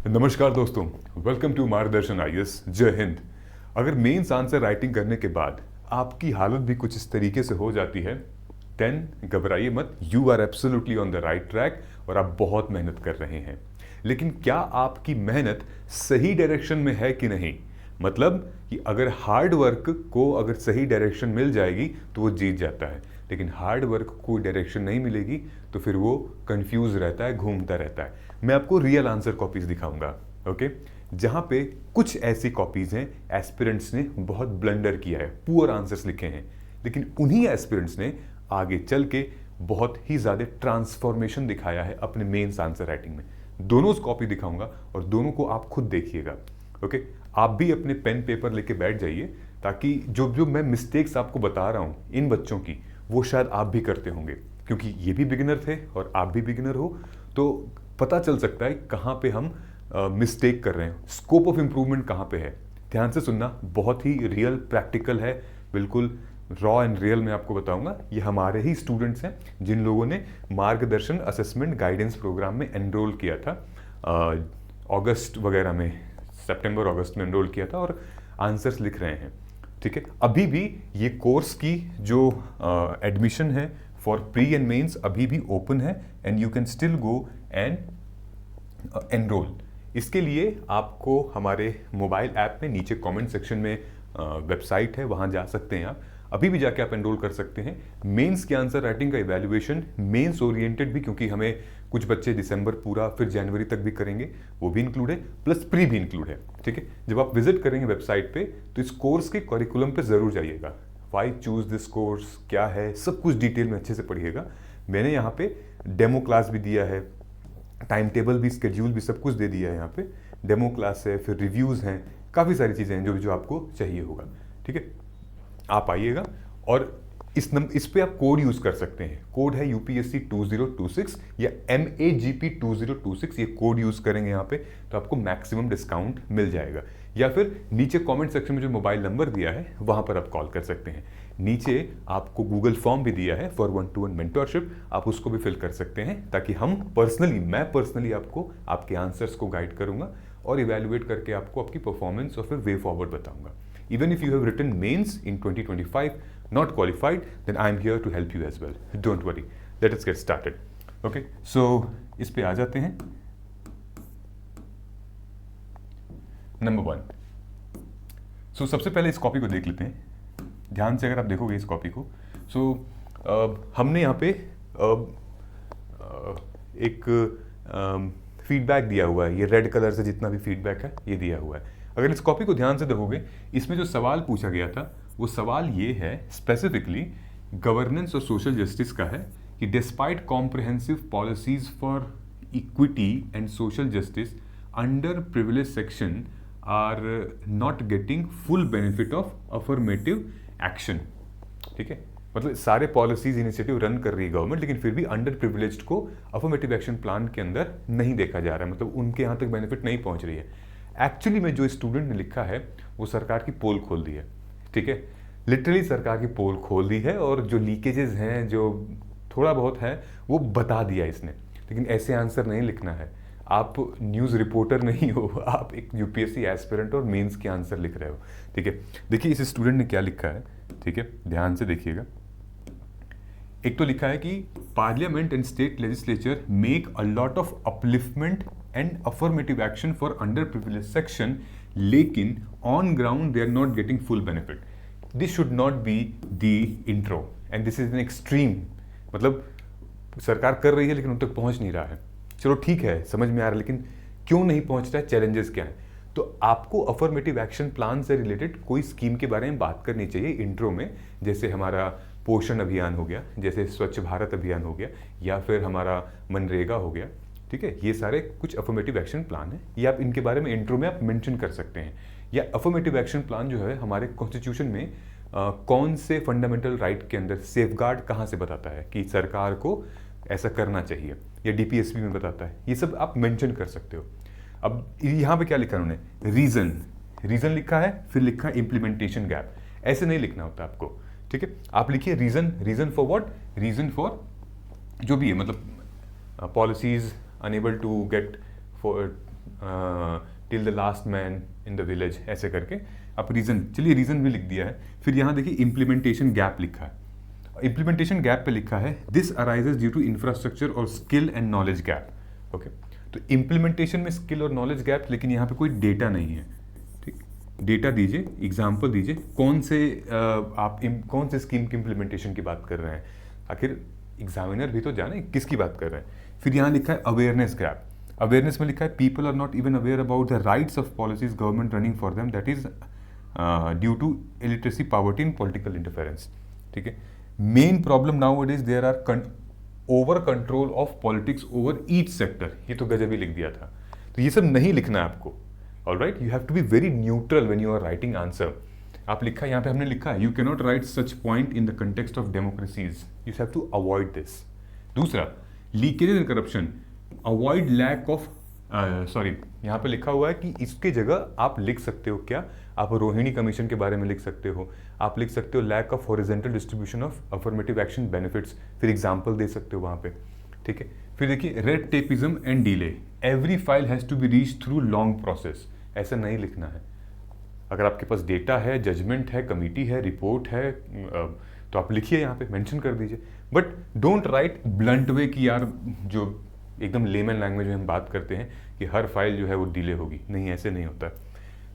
नमस्कार दोस्तों, welcome to मार्गदर्शन आईएएस। जय हिंद। अगर मेंस आंसर राइटिंग करने के बाद आपकी हालत भी कुछ इस तरीके से हो जाती है, देन घबराइए मत, you are absolutely on the right track और आप बहुत मेहनत कर रहे हैं। लेकिन क्या आपकी मेहनत सही डायरेक्शन में है कि नहीं? मतलब कि अगर हार्ड वर्क को अगर सही डायरेक्शन मिल जाएगी तो वो जीत जाता है, लेकिन हार्ड वर्क को डायरेक्शन नहीं मिलेगी तो फिर वो कंफ्यूज रहता है, घूमता रहता है। मैं आपको रियल आंसर कॉपीज दिखाऊंगा, ओके, जहां पे कुछ ऐसी कॉपीज हैं एस्पिरेंट्स ने बहुत ब्लंडर किया है, पुअर आंसर्स लिखे हैं, लेकिन उन्हीं एस्पिरेंट्स ने आगे चल के बहुत ही ज्यादा ट्रांसफॉर्मेशन दिखाया है अपने मेंस आंसर राइटिंग में। दोनों कॉपी दिखाऊंगा और दोनों को आप खुद देखिएगा, ओके। आप भी अपने पेन पेपर लेके बैठ जाइए ताकि जो जो मैं मिस्टेक्स आपको बता रहा हूं इन बच्चों की, वो शायद आप भी करते होंगे, क्योंकि ये भी बिगिनर थे और आप भी बिगिनर हो, तो पता चल सकता है कहाँ पे हम मिस्टेक कर रहे हैं, स्कोप ऑफ इंप्रूवमेंट कहाँ पे है। ध्यान से सुनना, बहुत ही रियल प्रैक्टिकल है, बिल्कुल रॉ एंड रियल मैं आपको बताऊंगा। ये हमारे ही स्टूडेंट्स हैं जिन लोगों ने मार्गदर्शन असेसमेंट गाइडेंस प्रोग्राम में एनरोल किया था अगस्त वगैरह में, सितंबर अगस्त में एनरोल किया था और आंसर्स लिख रहे हैं, ठीक है। अभी भी ये कोर्स की जो एडमिशन है फॉर प्री एंड मेंस अभी भी ओपन है and you can still go and enrol. इसके लिए आपको हमारे मोबाइल ऐप में नीचे कमेंट सेक्शन में वेबसाइट है, वहाँ जा सकते हैं आप, अभी भी जाके आप एनरोल कर सकते हैं। मेंस के आंसर राइटिंग का इवैल्यूएशन मेंस ओरिएंटेड भी, क्योंकि हमें कुछ बच्चे दिसंबर पूरा फिर जनवरी तक भी करेंगे, वो भी इंक्लूड है, प्लस प्री भी इंक्लूड है, ठीक है। जब आप विजिट करेंगे वेबसाइट पे तो इस कोर्स के करिकुलम पे जरूर जाइएगा। वाई चूज दिस कोर्स, क्या है, सब कुछ डिटेल में अच्छे से पढ़िएगा। मैंने यहाँ पे डेमो क्लास भी दिया है, टाइम टेबल भी, स्केड्यूल भी, सब कुछ दे दिया है। यहाँ पे डेमो क्लास है, फिर रिव्यूज़ हैं, काफ़ी सारी चीज़ें हैं जो आपको चाहिए होगा, ठीक है। आप आइएगा और इस पे आप कोड यूज़ कर सकते हैं। कोड है यूपीएससी 2026 या MAGP 2026। ये कोड यूज़ करेंगे यहाँ पे तो आपको मैक्सिमम डिस्काउंट मिल जाएगा, या फिर नीचे कमेंट सेक्शन में जो मोबाइल नंबर दिया है वहाँ पर आप कॉल कर सकते हैं। नीचे आपको गूगल फॉर्म भी दिया है फॉर 1-to-1 मेंटरशिप, आप उसको भी फिल कर सकते हैं ताकि मैं पर्सनली आपको आपके आंसर्स को गाइड करूंगा और इवेल्युएट करके आपको आपकी परफॉर्मेंस और फिर वे फॉरवर्ड बताऊंगा। Even if you have written mains in 2025, not qualified, then I am here to help you as well. Don't worry. Let us get started. Okay, so इस पे आ जाते हैं। नंबर 1। So सबसे पहले इस कॉपी को देख लेते हैं। ध्यान से अगर आप देखोगे इस कॉपी को, हमने यहाँ पे एक फीडबैक दिया हुआ है। ये रेड कलर से जितना भी फीडबैक है ये दिया हुआ है। अगर इस कॉपी को ध्यान से देखोगे, इसमें जो सवाल पूछा गया था वो सवाल ये है, स्पेसिफिकली गवर्नेंस और सोशल जस्टिस का है, कि despite comprehensive policies for equity and social justice under privilege section are not getting full benefit of affirmative action, ठीक है। मतलब सारे पॉलिसीज इनिशिएटिव रन कर रही है गवर्नमेंट, लेकिन फिर भी अंडर प्रिविलेज्ड को अफर्मेटिव एक्शन प्लान के अंदर नहीं देखा जा रहा है, मतलब उनके यहाँ तक बेनिफिट नहीं पहुँच रही है। एक्चुअली में जो स्टूडेंट ने लिखा है वो सरकार की पोल खोल दी है, ठीक है, लिटरली सरकार की पोल खोल दी है और जो लीकेजेस हैं, जो थोड़ा बहुत है, वो बता दिया इसने। लेकिन ऐसे आंसर नहीं लिखना है, आप न्यूज़ रिपोर्टर नहीं हो, आप एक यूपीएससी एस्पिरेंट और मेंस के आंसर लिख रहे हो, ठीक है। देखिए इस स्टूडेंट ने क्या लिखा है, ठीक है, ध्यान से देखिएगा। एक तो लिखा है कि parliament and state legislature make a lot of upliftment and affirmative action for under privilege section, लेकिन on ground they are not getting full benefit. This should not be the intro and this is an extreme. मतलब सरकार कर रही है लेकिन उन तक पहुंच नहीं रहा है। चलो ठीक है, समझ में आ रहा है, लेकिन क्यों नहीं पहुंच रहा है, चैलेंजेस क्या है? तो आपको अफर्मेटिव एक्शन प्लान से रिलेटेड कोई स्कीम के बारे में बात करनी चाहिए इंट्रो में, जैसे हमारा पोषण अभियान हो गया, जैसे स्वच्छ भारत अभियान हो गया, या फिर हमारा मनरेगा हो गया, ठीक है। ये सारे कुछ अफर्मेटिव एक्शन प्लान है, ये आप इनके बारे में इंट्रो में आप मेंशन कर सकते हैं। या अफर्मेटिव एक्शन प्लान जो है हमारे कॉन्स्टिट्यूशन में कौन से फंडामेंटल राइट के अंदर सेफगार्ड कहाँ से बताता है कि सरकार को ऐसा करना चाहिए, या डीपीएसपी में बताता है, ये सब आप मेंशन कर सकते हो। अब यहाँ पे क्या लिखा उन्होंने, रीजन लिखा है, फिर लिखा है इम्प्लीमेंटेशन गैप। ऐसे नहीं लिखना होता आपको, ठीक है। आप लिखिए reason for what, reason for जो भी है, मतलब policies enable to get for till the last man in the village, ऐसे करके आप रीज़न, चलिए रीज़न भी लिख दिया है। फिर यहाँ देखिए इम्प्लीमेंटेशन गैप लिखा है। इम्प्लीमेंटेशन गैप पे लिखा है this arises due to infrastructure और skill and knowledge gap. Okay, तो इम्प्लीमेंटेशन में स्किल और नॉलेज गैप, लेकिन यहाँ पे कोई डेटा नहीं है। ठीक, डेटा दीजिए, एग्जाम्पल दीजिए, कौन से स्कीम की इम्प्लीमेंटेशन की बात कर रहे हैं, आखिर एग्जामिनर भी तो जाने किसकी बात कर रहे हैं। फिर यहाँ लिखा है अवेयरनेस गैप। अवेयरनेस में लिखा है people are not even aware about the rights of policies government running for them, that is due to illiteracy, poverty and political interference. ठीक है, main problem now it is there are over control of politics over each sector. ये तो गजब ही लिख दिया था, तो ये सब नहीं लिखना है आपको। Alright, you have to be very neutral when you are writing answer. आप लिखा है, यहाँ पे हमने लिखा है you can not write such point in the context of democracies, you have to avoid this. दूसरा, leakage and corruption, avoid lack of, sorry यहाँ पे लिखा हुआ है कि इसके जगह आप लिख सकते हो क्या, आप रोहिणी कमीशन के बारे में लिख सकते हो, आप लिख सकते हो lack of horizontal distribution of affirmative action benefits, फिर एग्जांपल दे सकते हो वहाँ पे। ठीक है, फिर देखिए red tapism and delay, every file has to be reach through long process, ऐसा नहीं लिखना है। अगर आपके पास डेटा है, जजमेंट है, कमिटी है, रिपोर्ट है, तो आप लिखिए, यहाँ पे मेंशन कर दीजिए, but don't write blunt way कि यार जो एकदम लेमन लैंग्वेज में हम बात करते हैं कि हर फाइल जो है वो डिले होगी, नहीं, ऐसे नहीं होता।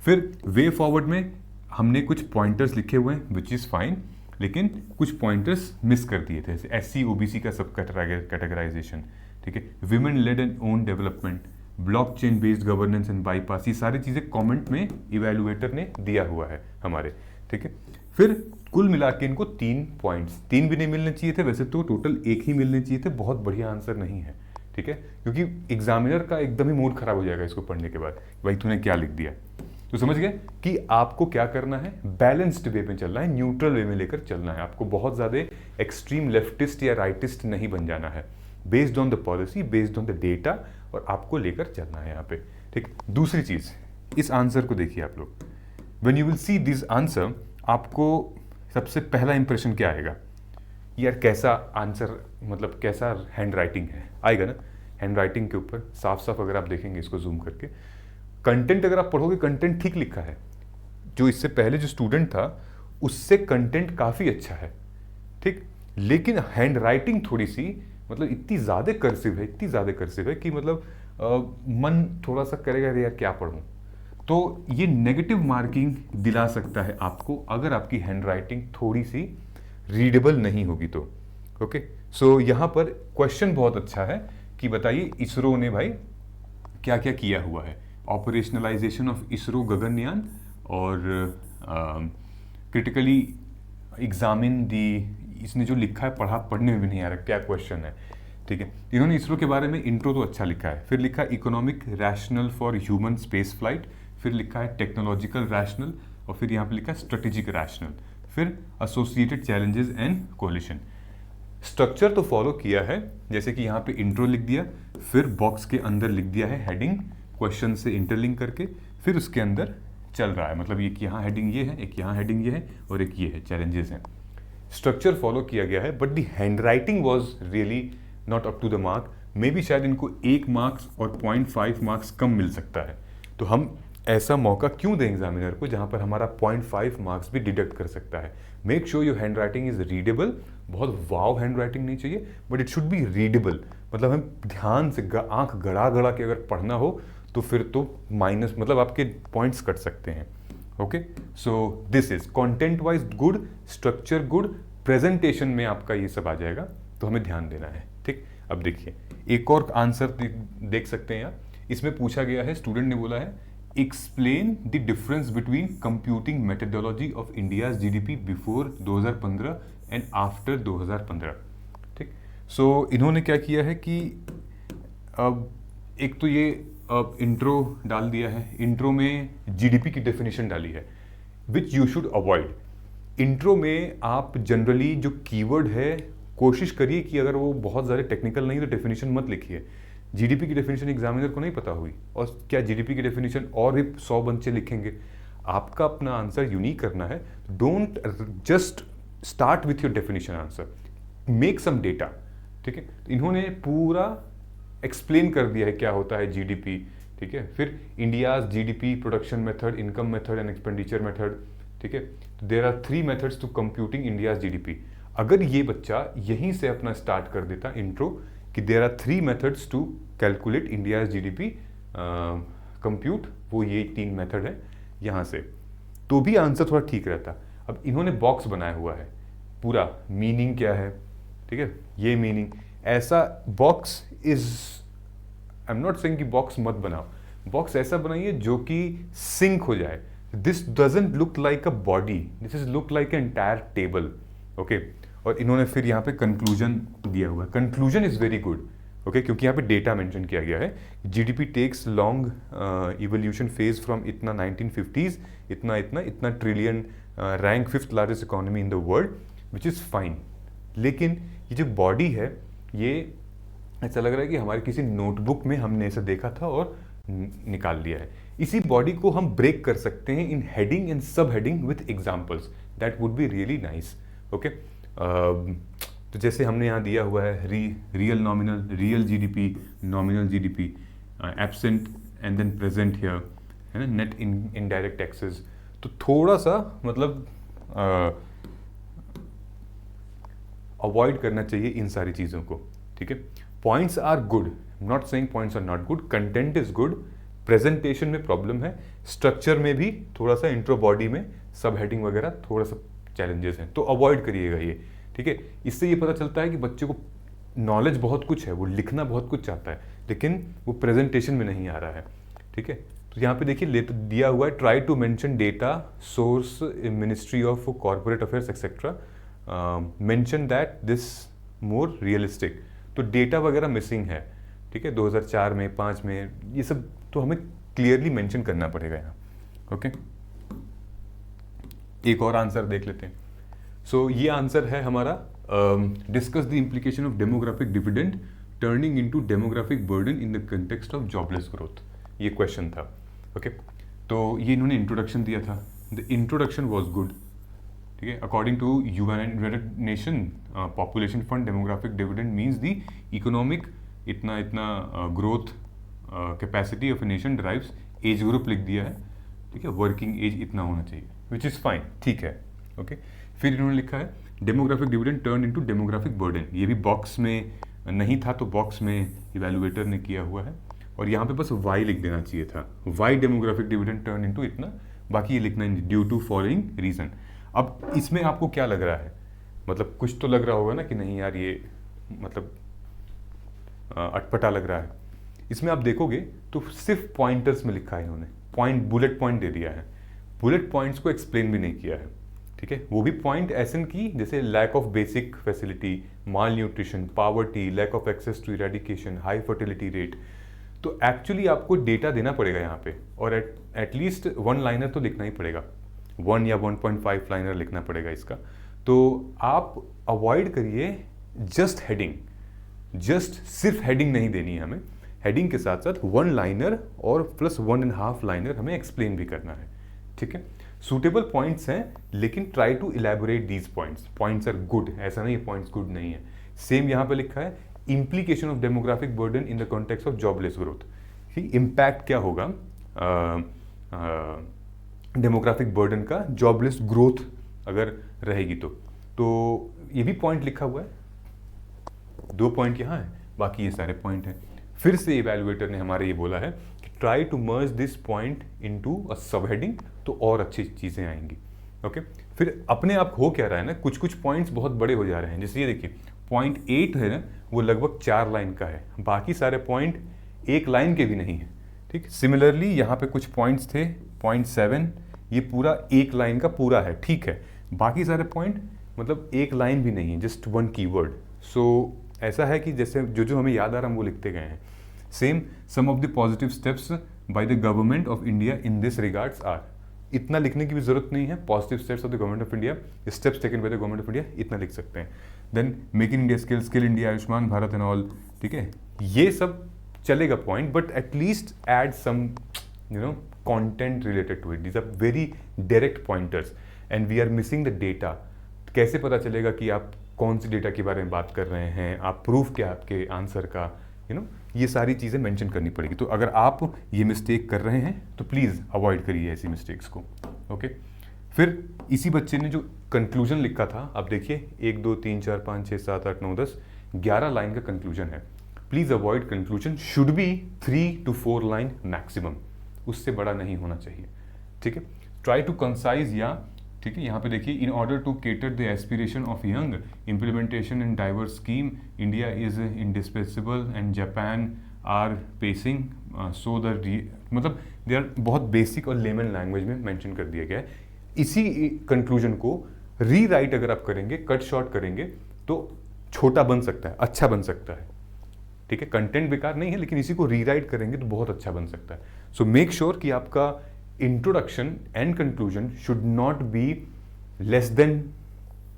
फिर वे फॉरवर्ड में हमने कुछ पॉइंटर्स लिखे हुए हैं विच इज़ फाइन, लेकिन कुछ पॉइंटर्स मिस कर दिए थे, जैसे SC OBC का सब कैटेगराइजेशन। ठीक है, women lead and own development, blockchain based governance and bypass, ये सारी चीज़ें कमेंट में इवैल्यूएटर ने दिया हुआ है हमारे। ठीक है, फिर कुल मिला के इनको 3 पॉइंट्स, 3 भी नहीं मिलने चाहिए थे, वैसे तो टोटल 1 ही मिलने चाहिए थे, बहुत बढ़िया आंसर नहीं है। ठीक है, क्योंकि एग्जामिनर का एकदम ही मूड खराब हो जाएगा इसको पढ़ने के बाद, भाई तूने क्या लिख दिया। तो समझ गए कि आपको क्या करना है, बैलेंस्ड वे में चलना है, न्यूट्रल वे में लेकर चलना है। आपको बहुत ज़्यादा एक्सट्रीम लेफ्टिस्ट या राइटिस्ट नहीं बन जाना है, based on the policy, based on the data, और आपको लेकर चलना है यहाँ पे। ठीक, दूसरी चीज़, इस आंसर को देखिए आप लोग, when you will see this answer, आपको सबसे पहला इंप्रेशन क्या आएगा, यार कैसा आंसर, मतलब कैसा हैंड राइटिंग है, आएगा ना। हैंड राइटिंग के ऊपर साफ साफ अगर आप देखेंगे इसको जूम करके, कंटेंट अगर आप पढ़ोगे, कंटेंट ठीक लिखा है, जो इससे पहले जो स्टूडेंट था उससे कंटेंट काफ़ी अच्छा है। ठीक, लेकिन हैंड राइटिंग थोड़ी सी, मतलब इतनी ज़्यादा कर्सिव है, इतनी ज़्यादा कर्सिव है कि मतलब मन थोड़ा सा करेगा यार क्या पढ़ूं। तो ये नेगेटिव मार्किंग दिला सकता है आपको अगर आपकी हैंड राइटिंग थोड़ी सी रीडेबल नहीं होगी तो। ओके, सो यहाँ पर क्वेश्चन बहुत अच्छा है कि बताइए इसरो ने भाई क्या क्या किया हुआ है, ऑपरेशनलाइजेशन ऑफ इसरो गगनयान, और क्रिटिकली एग्जामिन दी, इसने जो लिखा है पढ़ने में भी नहीं आ रहा क्या क्वेश्चन है। ठीक है, इन्होंने इसरो के बारे में इंट्रो तो अच्छा लिखा है, फिर लिखा है economic rational for human space flight, फिर लिखा है टेक्नोलॉजिकल रैशनल, और फिर यहाँ पे लिखा है स्ट्रेटेजिक रैशनल, फिर associated challenges and coalition. Structure तो फॉलो किया है, जैसे कि यहाँ पे इंट्रो लिख दिया, फिर बॉक्स के अंदर लिख दिया है हेडिंग क्वेश्चन से इंटरलिंक करके, फिर उसके अंदर चल रहा है, मतलब एक यहाँ हेडिंग ये है, एक यहाँ हेडिंग ये है, और एक ये है चैलेंजेस हैं। स्ट्रक्चर फॉलो किया गया है, but the handwriting was really not up to the mark. Maybe शायद इनको 1 मार्क्स और 0.5 मार्क्स कम मिल सकता है, तो हम ऐसा मौका क्यों दें एग्जामिनर को जहाँ पर हमारा 0.5 मार्क्स भी डिडक्ट कर सकता है। Make sure your hand writing is readable, बहुत वाव हैंड राइटिंग नहीं चाहिए, but it should be readable, मतलब हम ध्यान से आंख गड़ा गड़ा के अगर पढ़ना हो तो फिर तो माइनस, मतलब आपके पॉइंट्स कट सकते हैं। Okay, so this is content wise good, structure good, presentation में आपका ये सब आ जाएगा, तो हमें ध्यान देना है। ठीक, अब देखिए एक और आंसर देख सकते हैं आप, इसमें पूछा गया है, स्टूडेंट ने बोला है explain the difference between computing methodology of India's GDP before 2015 and after 2015। ठीक, सो इन्होंने क्या किया है कि अब एक तो ये इंट्रो डाल दिया है, इंट्रो में जीडीपी की डेफिनेशन डाली है which you should avoid. Intro में आप जनरली जो कीवर्ड है कोशिश करिए कि अगर वो बहुत ज़्यादा टेक्निकल नहीं तो डेफिनेशन मत लिखिए। जीडीपी की डेफिनेशन एग्जामिनर को नहीं पता हुई, और क्या जीडीपी की डेफिनेशन और भी 100 बच्चे लिखेंगे। आपका अपना आंसर यूनिक करना है, don't just start with your definition answer, make some data. ठीक है, इन्होंने पूरा एक्सप्लेन कर दिया है क्या होता है जीडीपी, ठीक है। फिर India's GDP, production method, income method and expenditure method, ठीक है। There are 3 methods to computing India's GDP. अगर ये बच्चा यहीं से अपना स्टार्ट कर देता इंट्रो कि there are 3 methods to calculate India's GDP compute, वो ये 3 मेथड है यहाँ से, तो भी आंसर थोड़ा ठीक रहता। अब इन्होंने बॉक्स बनाया हुआ है, पूरा मीनिंग क्या है, ठीक है, ये मीनिंग ऐसा box is, I am not saying कि बॉक्स मत बनाओ, बॉक्स ऐसा बनाइए जो कि सिंक हो जाए। This doesn't look like a body, this is look like an entire table, okay. और इन्होंने फिर यहाँ पे कंक्लूजन दिया हुआ है, conclusion is very good, okay, क्योंकि यहाँ पे डेटा मेंशन किया गया है। GDP takes long evolution phase from इतना 1950s, इतना इतना इतना trillion, rank 5th largest economy in the world, which is fine. लेकिन ये जो बॉडी है, ये ऐसा लग रहा है कि हमारे किसी नोटबुक में हमने इसे देखा था और निकाल लिया है। इसी बॉडी को हम ब्रेक कर सकते हैं in heading and subheading with examples, that would be really nice, okay. तो जैसे हमने यहाँ दिया हुआ है real nominal, real GDP, nominal GDP, absent and then present here, है ना, नेट इनडायरेक्ट टैक्सेस। तो थोड़ा सा मतलब अवॉइड करना चाहिए इन सारी चीज़ों को, ठीक है। Points are good, not saying points are not good, content is good, presentation में प्रॉब्लम है, स्ट्रक्चर में भी थोड़ा सा, इंट्रो बॉडी में सब हेडिंग वगैरह थोड़ा सा चैलेंजेस हैं, तो अवॉइड करिएगा ये, ठीक है। इससे ये पता चलता है कि बच्चे को नॉलेज बहुत कुछ है, वो लिखना बहुत कुछ चाहता है, लेकिन वो प्रेजेंटेशन में नहीं आ रहा है, ठीक है। तो यहाँ पे देखिए दिया हुआ है, try to mention data source, ministry of corporate affairs etcetera, mention that this more realistic. तो डेटा वगैरह मिसिंग है, ठीक है, 2004 में, 5 में, ये सब तो हमें क्लियरली मेंशन करना पड़ेगा यहाँ, ओके। एक और आंसर देख लेते हैं। सो ये आंसर है हमारा, discuss the implication of demographic dividend turning into demographic burden in the context of jobless growth, ये क्वेश्चन था, ओके। तो ये इन्होंने इंट्रोडक्शन दिया था, द इंट्रोडक्शन वॉज गुड, ठीक है। According to United Nation population fund, demographic dividend means the economic इतना इतना growth capacity of a nation derives, age group लिख दिया है, ठीक है, वर्किंग एज इतना होना चाहिए, विच इज़ फाइन, ठीक है, ओके। फिर इन्होंने लिखा है demographic dividend turn into demographic burden, ये भी बॉक्स में नहीं था, तो बॉक्स में इवेलुएटर ने किया हुआ है, और यहाँ पे बस वाई लिख देना चाहिए था, why demographic dividend turn into इतना, बाकी ये लिखना है ड्यू टू फॉलोइंग रीजन। अब इसमें आपको क्या लग रहा है, मतलब कुछ तो लग रहा होगा ना कि नहीं यार ये मतलब अटपटा लग रहा है। इसमें आप देखोगे तो सिर्फ पॉइंटर्स में लिखा है इन्होंने, पॉइंट बुलेट पॉइंट दे दिया है, बुलेट पॉइंट्स को एक्सप्लेन भी नहीं किया है, ठीक है। वो भी पॉइंट ऐसे की जैसे lack of basic facility, malnutrition, poverty, lack of access to eradication, high fertility rate. तो एक्चुअली आपको डेटा देना पड़ेगा यहाँ पे, और एटलीस्ट 1 लाइनर तो लिखना ही पड़ेगा, 1 या 1.5 लाइनर लिखना पड़ेगा इसका। तो आप अवॉइड करिए जस्ट हेडिंग, जस्ट सिर्फ हेडिंग नहीं देनी है हमें, हेडिंग के साथ साथ 1 लाइनर और प्लस 1.5 लाइनर हमें एक्सप्लेन भी करना है, ठीक है। सूटेबल पॉइंट्स हैं, लेकिन try to elaborate these points, points are good, ऐसा नहीं है पॉइंट्स गुड नहीं है। सेम यहाँ पे लिखा है implication of demographic burden in the context of jobless growth, कि इम्पैक्ट क्या होगा डेमोग्राफिक बर्डन का जॉबलेस ग्रोथ अगर रहेगी तो ये भी पॉइंट लिखा हुआ है, 2 पॉइंट यहाँ है, बाकी ये सारे पॉइंट हैं। फिर से इवैल्यूएटर ने हमारे ये बोला है कि try to merge this point into a subheading, तो और अच्छी चीज़ें आएंगी, ओके। फिर अपने आप हो क्या रहा है ना, कुछ कुछ पॉइंट्स बहुत बड़े हो जा रहे हैं, जैसे ये देखिए पॉइंट 8 है ना, वो लगभग 4 लाइन का है, बाकी सारे पॉइंट 1 लाइन के भी नहीं है, ठीक। सिमिलरली यहाँ पे कुछ पॉइंट्स थे, पॉइंट 7 ये पूरा 1 लाइन का पूरा है, ठीक है, बाकी सारे पॉइंट मतलब 1 लाइन भी नहीं है, जस्ट 1 कीवर्ड। सो ऐसा है कि जैसे जो जो हमें याद आ रहा है वो लिखते गए हैं। Same some of the positive steps by the government of India in this regards are, इतना लिखने की भी जरूरत नहीं है, positive steps of the government of India, steps taken by the government of India, इतना लिख सकते हैं। Then make in India skill, skill India, Ayushman Bharat and all, ठीक है, ये सब चलेगा point, but at least add some content related to it. These are very direct pointers and we are missing the data. कैसे पता चलेगा कि आप कौन सी डेटा के बारे में बात कर रहे हैं, आप प्रूफ क्या आपके आंसर का, ये सारी चीज़ें मेंशन करनी पड़ेगी। तो अगर आप ये मिस्टेक कर रहे हैं तो प्लीज़ अवॉइड करिए ऐसी मिस्टेक्स को। ओके, फिर इसी बच्चे ने जो कंक्लूजन लिखा था, आप देखिए 1 2 3 4 5 6 7 8 9 10 11 लाइन का कंक्लूजन है। Please avoid conclusion, should be 3 to 4 line maximum, उससे बड़ा नहीं होना चाहिए। ठीक है, ट्राई टू कंसाइज, या ठीक है यहाँ पे देखिए, in order to cater the aspiration of young implementation in diverse scheme, India is indispensable and Japan are pacing, so the मतलब दे आर बहुत बेसिक और लेमन लैंग्वेज में मेंशन कर दिया गया है। इसी कंक्लूजन को री राइट अगर आप करेंगे, कट शॉर्ट करेंगे, तो छोटा बन सकता है, अच्छा बन सकता है। ठीक है, कंटेंट बेकार नहीं है, लेकिन इसी को रीराइट करेंगे तो बहुत अच्छा बन सकता है। सो मेक श्योर कि आपका introduction and conclusion should not be less than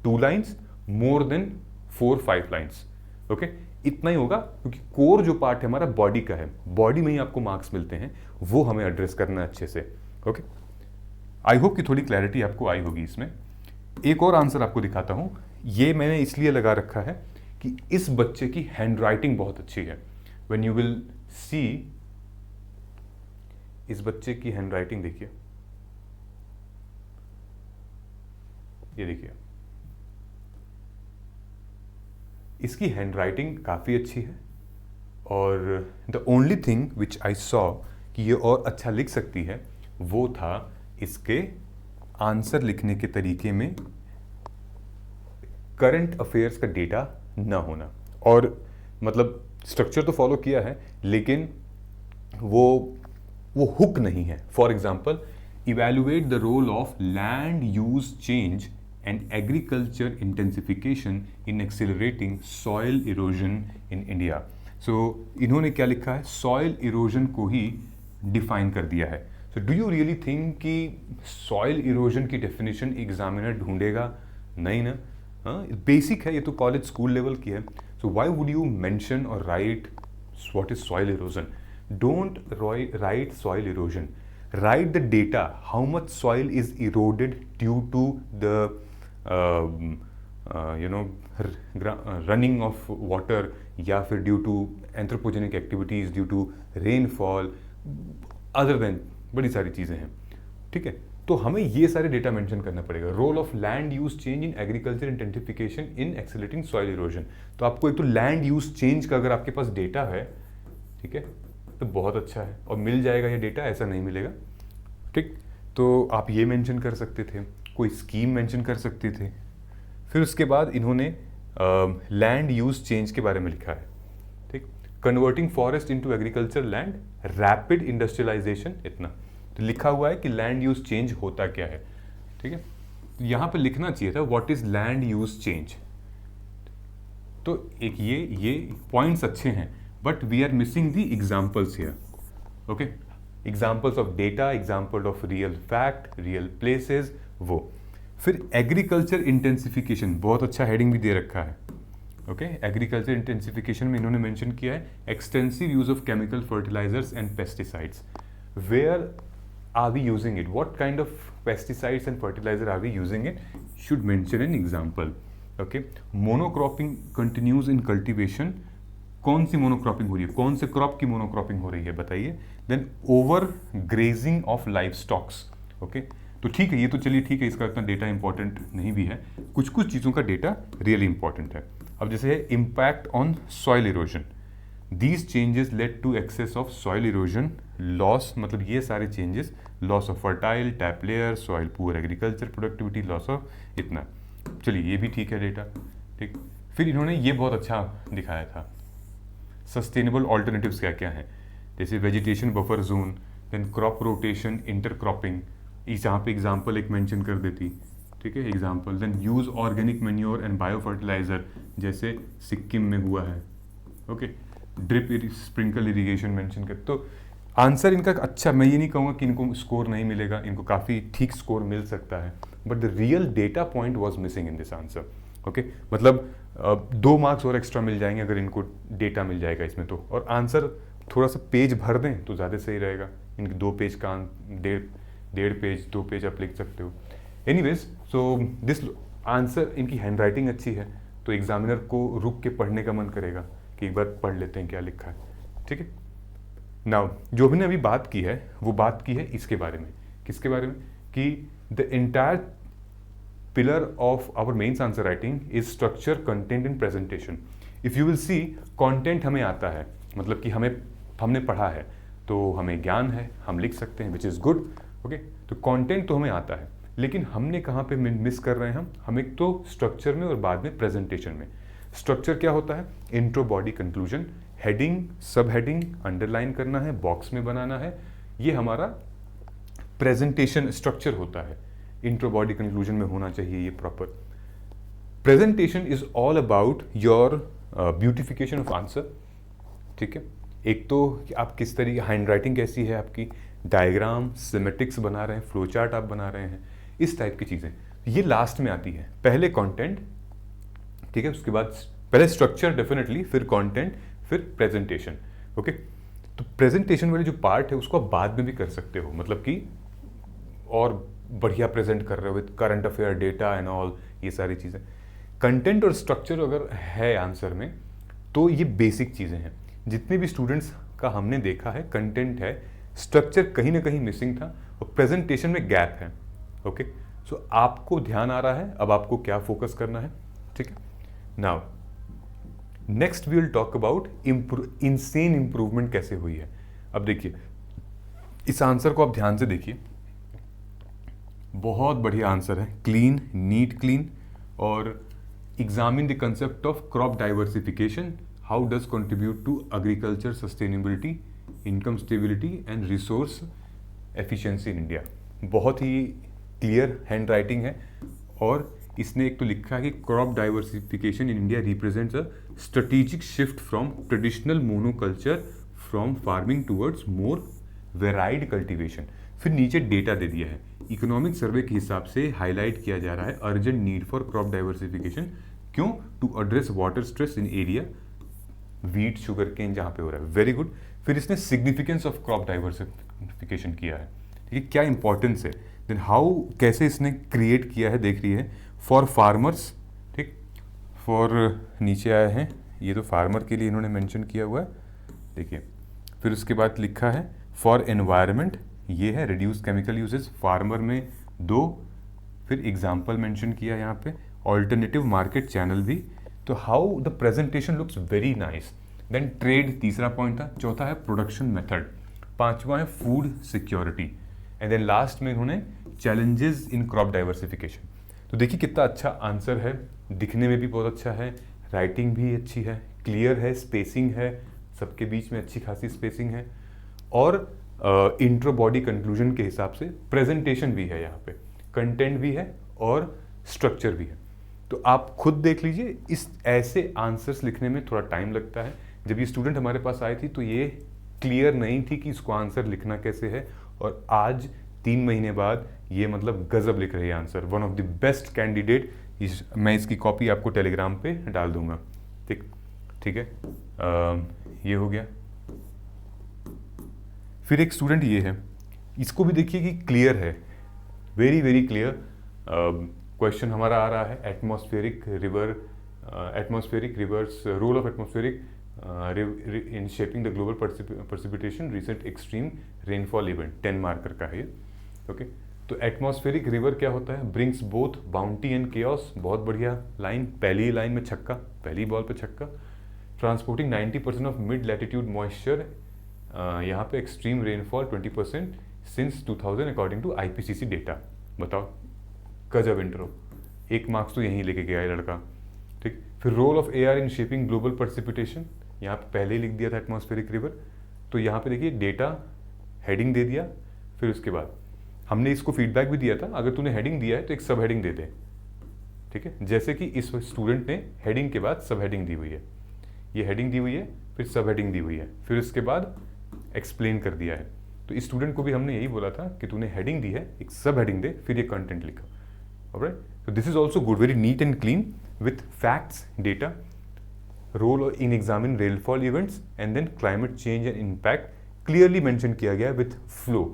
2 lines, more than 4-5 lines. Okay, इतना ही होगा, क्योंकि कोर जो पार्ट है हमारा बॉडी का है, बॉडी में ही आपको मार्क्स मिलते हैं, वो हमें एड्रेस करना है अच्छे से। ओके, आई होप कि थोड़ी क्लैरिटी आपको आई होगी इसमें। एक और आंसर आपको दिखाता हूं, ये मैंने इसलिए लगा रखा है कि इस बच्चे की हैंडराइटिंग बहुत अच्छी है। व्हेन यू विल सी, इस बच्चे की हैंडराइटिंग देखिए, ये देखिए, इसकी हैंडराइटिंग काफ़ी अच्छी है। और the only thing which I saw कि ये और अच्छा लिख सकती है, वो था इसके आंसर लिखने के तरीके में करंट अफेयर्स का डेटा ना होना। और मतलब स्ट्रक्चर तो फॉलो किया है, लेकिन वो हुक नहीं है। For example, evaluate the role of land use change and agriculture intensification in accelerating soil erosion in India. So इन्होंने क्या लिखा है, सॉइल इरोजन को ही डिफाइन कर दिया है। So do you really think कि सॉइल इरोजन की डेफिनेशन एग्जामिनर ढूंढेगा? नहीं ना, हाँ, बेसिक है, ये तो कॉलेज स्कूल लेवल की है। So why would you mention और write what is soil erosion? Don't write soil erosion, write the data, how much soil is eroded due to the running of water, या फिर due to anthropogenic activities, due to rainfall, other than बड़ी सारी चीज़ें हैं। ठीक है, तो हमें ये सारे डेटा मेंशन करना पड़ेगा। Role of land use change in agriculture intensification in accelerating soil erosion. तो आपको एक तो लैंड यूज चेंज का अगर आपके पास डेटा है, ठीक है, तो बहुत अच्छा है, और मिल जाएगा ये डेटा, ऐसा नहीं मिलेगा। ठीक, तो आप ये मेंशन कर सकते थे, कोई स्कीम मेंशन कर सकते थे। फिर उसके बाद इन्होंने लैंड यूज चेंज के बारे में लिखा है। ठीक, converting forest into agriculture land, rapid industrialisation, इतना तो लिखा हुआ है कि लैंड यूज चेंज होता क्या है। ठीक है, तो यहाँ पे लिखना चाहिए था what is land use change. तो एक ये पॉइंट्स अच्छे हैं, but we are missing the examples here. Okay, examples of data, example of real fact, real places, वो। फिर एग्रीकल्चर इंटेंसिफिकेशन, बहुत अच्छा हेडिंग भी दे रखा है। ओके, एग्रीकल्चर इंटेंसिफिकेशन में इन्होंने मेंशन किया है extensive use of chemical fertilisers and pesticides. Where are we using it? What kind of pesticides and fertilizer are we using it? Should mention an example. Okay, monocropping continues in cultivation. कौन सी monocropping हो रही है, कौन से crop की monocropping हो रही है, बताइए। Then overgrazing of life stocks. Okay, तो ठीक है, ये तो चलिए ठीक है, इसका इतना डेटा इंपॉर्टेंट नहीं भी है, कुछ चीज़ों का डेटा रियली इंपॉर्टेंट है। अब जैसे है impact on soil erosion, these changes lead to excess of soil erosion, loss, मतलब ये सारे changes, loss of fertile top layer, soil poor agriculture productivity, loss of इतना। चलिए ये भी ठीक है डेटा। ठीक, फिर इन्होंने ये बहुत अच्छा दिखाया था, सस्टेनेबल ऑल्टरनेटिव्स क्या क्या हैं, जैसे vegetation buffer zone, then crop rotation, intercropping, इस यहाँ पे एग्जाम्पल एक मेंशन कर देती। ठीक है, example, then use organic manure and bio fertiliser, जैसे सिक्किम में हुआ है। Okay, drip sprinkle irrigation mention कर। तो आंसर इनका अच्छा, मैं ये नहीं कहूँगा कि इनको स्कोर नहीं मिलेगा, इनको काफ़ी ठीक स्कोर मिल सकता है, but the real data point was missing in this answer. Okay, मतलब 2 मार्क्स और एक्स्ट्रा मिल जाएंगे अगर इनको डेटा मिल जाएगा इसमें तो, और आंसर थोड़ा सा पेज भर दें तो ज़्यादा सही रहेगा। इनके 2 पेज का 1.5 पेज 2 पेज आप लिख सकते हो। एनीवेज, सो दिस आंसर, इनकी हैंड राइटिंग अच्छी है तो एग्जामिनर को रुक के पढ़ने का मन करेगा, कि एक बार पढ़ लेते हैं क्या लिखा है, ठीक है। नाउ जो हमने अभी बात की है वो बात की है इसके बारे में, किसके बारे में, कि the entire pillar of our mains answer writing is structure, content and presentation. If you will see, content हमें आता है, मतलब कि हमने पढ़ा है तो हमें ज्ञान है, हम लिख सकते हैं, विच इज़ गुड, ओके। तो कंटेंट तो हमें आता है, लेकिन हमने कहाँ पे मिस कर रहे हैं हम एक तो स्ट्रक्चर में और बाद में प्रेजेंटेशन में। स्ट्रक्चर क्या होता है, इंट्रो, बॉडी, कंक्लूजन, हेडिंग, सब हेडिंग, अंडरलाइन करना है, बॉक्स में बनाना है, ये हमारा प्रेजेंटेशन स्ट्रक्चर होता है। इंट्रो, बॉडी, कंक्लूजन में होना चाहिए ये proper. Presentation is all about your beautification of answer, ठीक है। एक तो कि आप किस तरीके, हैंड राइटिंग कैसी है आपकी, डायग्राम, सिमेटिक्स बना रहे हैं, फ्लो चार्ट आप बना रहे हैं, इस टाइप की चीज़ें ये लास्ट में आती है। पहले कंटेंट, ठीक है, उसके बाद पहले स्ट्रक्चर डेफिनेटली, फिर कंटेंट, फिर प्रेजेंटेशन, ओके। तो प्रेजेंटेशन वाली जो पार्ट है उसको आप बाद में भी कर सकते हो, मतलब कि और बढ़िया प्रेजेंट कर रहे हो with current affair, data and all, ये सारी चीज़ें। कंटेंट और स्ट्रक्चर अगर है आंसर में तो ये बेसिक चीज़ें हैं। जितने भी स्टूडेंट्स का हमने देखा है, कंटेंट है, स्ट्रक्चर कहीं ना कहीं मिसिंग था और प्रेजेंटेशन में गैप है, ओके। सो आपको ध्यान आ रहा है अब आपको क्या फोकस करना है, ठीक है। Now next we will talk about insane improvement कैसे हुई है। अब देखिए इस आंसर को आप ध्यान से देखिए, बहुत बढ़िया आंसर है, क्लीन, नीट, क्लीन। और examine the concept of crop diversification, how does contribute to agriculture sustainability, income stability and resource efficiency in India. बहुत ही क्लियर हैंड राइटिंग है और इसने एक तो लिखा है कि crop diversification in India represents a strategic shift from traditional monoculture from farming towards more varied cultivation. फिर नीचे डेटा दे दिया है, इकोनॉमिक सर्वे के हिसाब से हाईलाइट किया जा रहा है urgent need for crop diversification. क्यों? To address water stress in area wheat, sugar cane जहाँ पे हो रहा है। Very good. फिर इसने सिग्निफिकेंस ऑफ क्रॉप डाइवर्सिफिकेशन किया है, ठीक है, क्या इंपॉर्टेंस है, देन हाउ, कैसे इसने क्रिएट किया है, देख रही है, फॉर फार्मर्स, ठीक, फॉर नीचे आया है, ये तो फार्मर के लिए इन्होंने मेंशन किया हुआ है, देखिए। फिर उसके बाद लिखा है फॉर एनवायरनमेंट, ये है रिड्यूस केमिकल यूजेस, फार्मर में 2, फिर एग्जाम्पल मेंशन किया यहाँ पे, ऑल्टरनेटिव मार्केट चैनल भी। तो how the presentation looks very nice. Then trade तीसरा पॉइंट था, चौथा है प्रोडक्शन मेथड, पांचवा है food security, and then last में इन्होंने चैलेंजेस इन क्रॉप डाइवर्सिफिकेशन। तो देखिए कितना अच्छा आंसर है, दिखने में भी बहुत अच्छा है, राइटिंग भी अच्छी है, क्लियर है, स्पेसिंग है, सबके बीच में अच्छी खासी स्पेसिंग है, और इंट्रो, बॉडी, कंक्लूजन के हिसाब से प्रेजेंटेशन भी है, यहाँ पे कंटेंट भी है और स्ट्रक्चर भी है। तो आप खुद देख लीजिए, इस ऐसे आंसर्स लिखने में थोड़ा टाइम लगता है। जब ये स्टूडेंट हमारे पास आई थी तो ये क्लियर नहीं थी कि इसको आंसर लिखना कैसे है, और आज 3 महीने बाद ये मतलब गजब लिख रही है answer, one of the best candidate. मैं इसकी कॉपी आपको टेलीग्राम पे डाल दूंगा, ठीक है। ये हो गया। फिर एक स्टूडेंट ये है, इसको भी देखिए कि क्लियर है, वेरी वेरी क्लियर। क्वेश्चन हमारा आ रहा है atmospheric rivers, role of atmospheric in shaping the global precipitation recent extreme rainfall event, 10 marker का है ये, ओके। तो एटमॉस्फेरिक रिवर क्या होता है, brings both bounty and chaos, बहुत बढ़िया लाइन, पहली लाइन में छक्का, पहली बॉल पे छक्का। Transporting 90% of mid latitude moisture, यहाँ पे extreme rainfall 20% since 2000 according to IPCC डेटा। बताओ, गजब इंट्रो, 1 मार्क्स तो यहीं लेके गया है लड़का, ठीक। फिर role of air in shaping global precipitation, यहाँ पे पहले ही लिख दिया था एटमॉस्फेरिक रिवर, तो यहाँ पे देखिए डेटा, हेडिंग दे दिया। फिर उसके बाद हमने इसको फीडबैक भी दिया था, अगर तूने हेडिंग दिया है तो एक सब हेडिंग दे दे, ठीक है। जैसे कि इस स्टूडेंट ने हेडिंग के बाद सब हेडिंग दी हुई है, ये हेडिंग दी हुई है, फिर सब हेडिंग दी हुई है, फिर उसके बाद एक्सप्लेन कर दिया है। तो इस स्टूडेंट को भी हमने यही बोला था कि तूने हेडिंग दी है, एक सब हेडिंग दे, फिर ये कंटेंट लिखा, alright. So this is also good, very neat and clean with facts, data, role in examine rainfall events and then climate change and impact clearly mention किया गया with flow।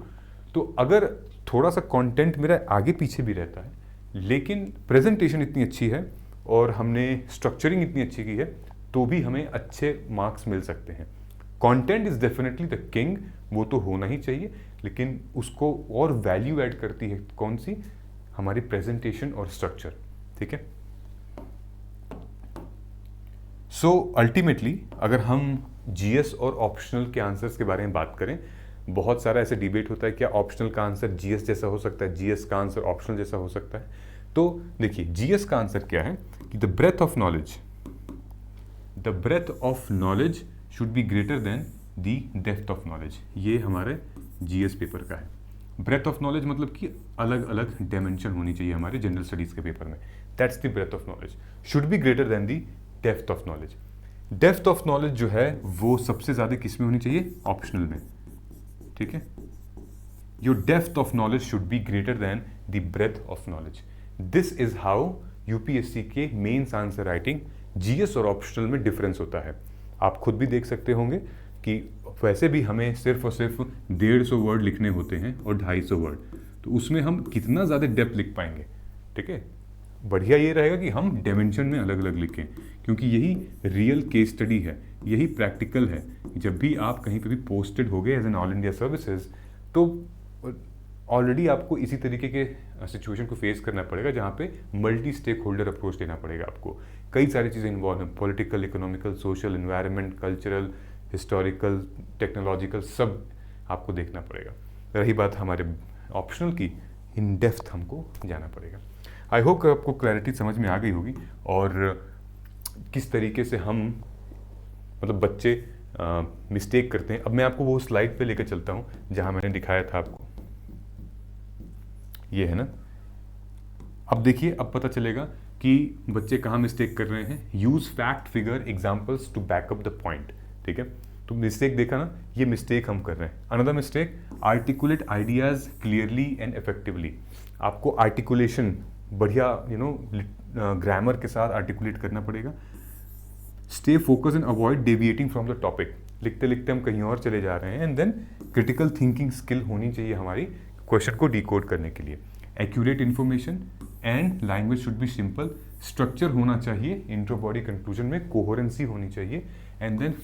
तो अगर थोड़ा सा कंटेंट मेरा आगे पीछे भी रहता है, लेकिन प्रेजेंटेशन इतनी अच्छी है और हमने स्ट्रक्चरिंग इतनी अच्छी की है, तो भी हमें अच्छे मार्क्स मिल सकते हैं। Content is definitely the king, वो तो होना ही चाहिए, लेकिन उसको और वैल्यू ऐड करती है कौन सी, हमारी प्रेजेंटेशन और स्ट्रक्चर। ठीक है, सो अल्टीमेटली अगर हम जीएस और ऑप्शनल के आंसर्स के बारे में बात करें, बहुत सारा ऐसे डिबेट होता है क्या ऑप्शनल का आंसर जीएस जैसा हो सकता है, जीएस का आंसर ऑप्शनल जैसा हो सकता है। तो देखिए जीएस का आंसर क्या है कि the breadth of knowledge should be greater than the depth of knowledge. ये हमारे जीएस पेपर का है। ब्रेथ ऑफ नॉलेज मतलब कि अलग अलग डायमेंशन होनी चाहिए हमारे जनरल स्टडीज के पेपर में। That's the breadth of knowledge should be greater than the depth of knowledge. Depth of knowledge जो है वो सबसे ज्यादा किस में होनी चाहिए, ऑप्शनल में। ठीक है, your depth of knowledge should be greater than the breadth of knowledge. This is how UPSC के मेंस आंसर राइटिंग जीएस और ऑप्शनल में डिफरेंस होता है। आप खुद भी देख सकते होंगे कि वैसे भी हमें सिर्फ और सिर्फ 150 वर्ड लिखने होते हैं और 250 वर्ड, तो उसमें हम कितना ज़्यादा डेप्थ लिख पाएंगे। ठीक है, बढ़िया ये रहेगा कि हम डायमेंशन में अलग अलग लिखें, क्योंकि यही रियल केस स्टडी है, यही प्रैक्टिकल है। जब भी आप कहीं पे भी पोस्टेड हो गए as an all India services, तो ऑलरेडी आपको इसी तरीके के सिचुएशन को फेस करना पड़ेगा जहाँ पे मल्टी स्टेक होल्डर अप्रोच लेना पड़ेगा आपको। कई सारी चीज़ें इन्वॉल्व हैं, political, economical, social, environment, cultural, historical, technological, सब आपको देखना पड़ेगा। रही बात हमारे ऑप्शनल की, इन डेप्थ हमको जाना पड़ेगा। आई होप आपको क्लैरिटी समझ में आ गई होगी और किस तरीके से हम मतलब बच्चे मिस्टेक करते हैं। अब मैं आपको वो स्लाइड पे लेकर चलता हूँ जहाँ मैंने दिखाया था आपको, ये है ना। अब देखिए, अब पता चलेगा कि बच्चे कहाँ मिस्टेक कर रहे हैं। Use fact, figure, examples to back up the point. ठीक है, तो मिस्टेक देखा ना, ये मिस्टेक हम कर रहे हैं। Another mistake, articulate ideas clearly and effectively. आपको आर्टिकुलेशन बढ़िया ग्रामर के साथ आर्टिकुलेट करना पड़ेगा। Stay focus and avoid deviating from the topic. लिखते लिखते हम कहीं और चले जा रहे हैं। And then critical thinking skill होनी चाहिए हमारी क्वेश्चन को डिकोड करने के लिए। Accurate information and language should be simple. Structure होना चाहिए, इंट्रो, बॉडी, कंक्लूजन में कोहेरेंसी होनी चाहिए। And then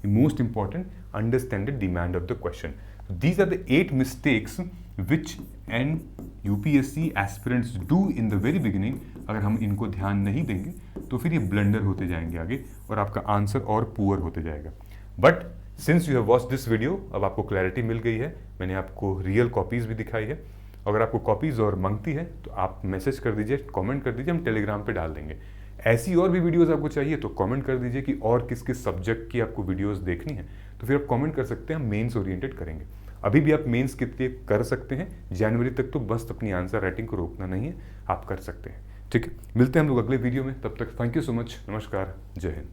most important, understand the demand of the question. These are the 8 mistakes which and UPSC aspirants do in the very beginning. अगर हम इनको ध्यान नहीं देंगे तो फिर ये ब्लंडर होते जाएंगे आगे और आपका आंसर और पुअर होते जाएगा। But since you have watch this video, अब आपको क्लैरिटी मिल गई है। मैंने आपको रियल कॉपीज भी दिखाई है। अगर आपको कॉपीज और मांगती है तो आप मैसेज कर दीजिए, कमेंट कर दीजिए, हम टेलीग्राम पे डाल देंगे। ऐसी और भी वीडियोस आपको चाहिए तो कमेंट कर दीजिए कि और किस किस सब्जेक्ट की आपको वीडियोस देखनी है, तो फिर आप कमेंट कर सकते हैं, हम मेंस ओरिएंटेड करेंगे। अभी भी आप मेंस कितने कर सकते हैं, जनवरी तक तो बस अपनी आंसर राइटिंग को रोकना नहीं है, आप कर सकते हैं। ठीक है, मिलते हैं हम लोग अगले वीडियो में। तब तक थैंक यू सो मच, नमस्कार, जय हिंद।